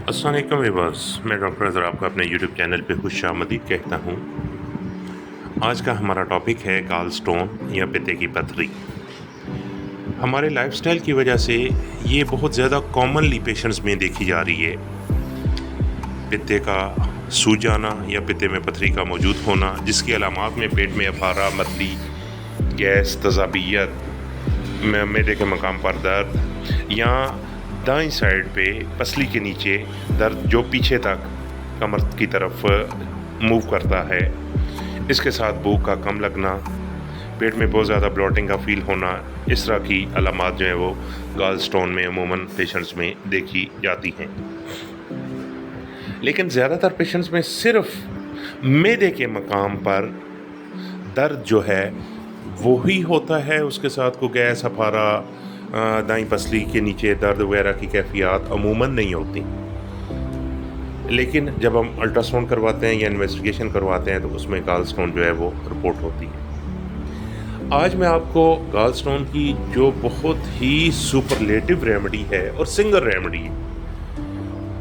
अस्सलाम वालेकुम व्यूअर्स, मैं डॉक्टर अज़हर आपका अपने यूट्यूब चैनल पे खुशामदीद कहता हूँ। आज का हमारा टॉपिक है गॉल स्टोन या पित्ते की पथरी। हमारे लाइफस्टाइल की वजह से ये बहुत ज़्यादा कॉमनली पेशेंट्स में देखी जा रही है। पित्ते का सूज जाना या पित्ते में पथरी का मौजूद होना, जिसकी अलामात में पेट में अफारा, मतली, गैस, तज़ाबियत, मैदे के मकाम पर दर्द या दाईं साइड पे पसली के नीचे दर्द जो पीछे तक कमर की तरफ मूव करता है। इसके साथ भूख का कम लगना, पेट में बहुत ज़्यादा ब्लॉटिंग का फील होना, इस तरह की अलामात जो है वो गॉल स्टोन में अमूमन पेशेंट्स में देखी जाती हैं। लेकिन ज़्यादातर पेशेंट्स में सिर्फ मैदे के मकाम पर दर्द जो है वो ही होता है, उसके साथ को गैस, अफारा, दाईं पसली के नीचे दर्द वगैरह की कैफियत अमूमन नहीं होती। लेकिन जब हम अल्ट्रासाउंड करवाते हैं या इन्वेस्टिगेशन करवाते हैं तो उसमें गॉल स्टोन जो है वो रिपोर्ट होती है। आज मैं आपको गॉल स्टोन की जो बहुत ही सुपरलेटिव रेमेडी है और सिंगल रेमेडी है,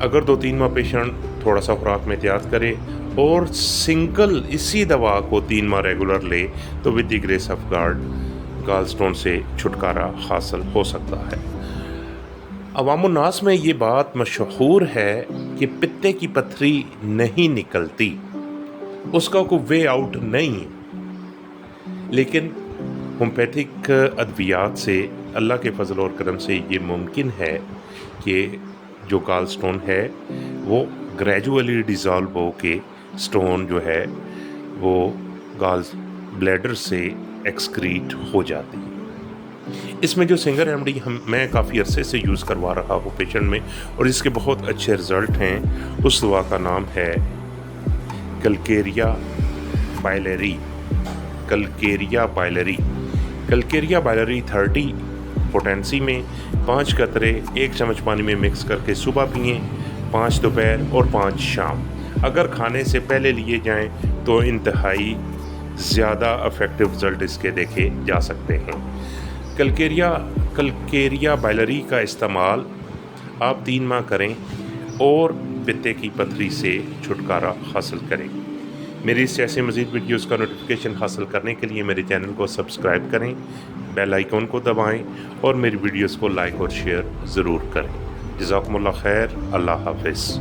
अगर 2-3 माह पेशेंट थोड़ा सा खुराक में एहतियात करे और सिंगल इसी दवा को 3 माह रेगुलर ले तो with the grace of God gall stone से छुटकारा हासिल हो सकता है। अवामुन्नास में ये बात मशहूर है कि पित्ते की पथरी नहीं निकलती, उसका कोई वे आउट नहीं है। लेकिन होम्योपैथिक अद्वियात से अल्लाह के फजल और करम से ये मुमकिन है कि जो गॉल स्टोन है वो ग्रेजुअली डिज़ोल्व हो के स्टोन जो है वो गॉल ब्लैडर से एक्सक्रीट हो जाती है। इसमें जो सिंगल रेमेडी मैं काफ़ी अरसे से यूज़ करवा रहा हूँ पेशेंट में और इसके बहुत अच्छे रिज़ल्ट हैं, उस दवा का नाम है कलकेरिया बाइलेरी। कलकेरिया बाइलेरी 30 पोटेंसी में 5 कतरे 1 चम्मच पानी में मिक्स करके सुबह पिएँ, 5 दोपहर और 5 शाम। अगर खाने से पहले लिए जाएं तो इंतहाई ज़्यादा इफ़ेक्टिव रिज़ल्ट इसके देखे जा सकते हैं। कलकेरिया बाइलेरी का इस्तेमाल आप 3 माह करें और पित्ते की पथरी से छुटकारा हासिल करें। मेरी इस ऐसे मज़ीद वीडियोस का नोटिफिकेशन हासिल करने के लिए मेरे चैनल को सब्सक्राइब करें, बेल आइकन को दबाएं और मेरी वीडियोस को लाइक और शेयर ज़रूर करें। जज़ाकुमुल्लाह खैर, अल्लाह हाफ़िज़।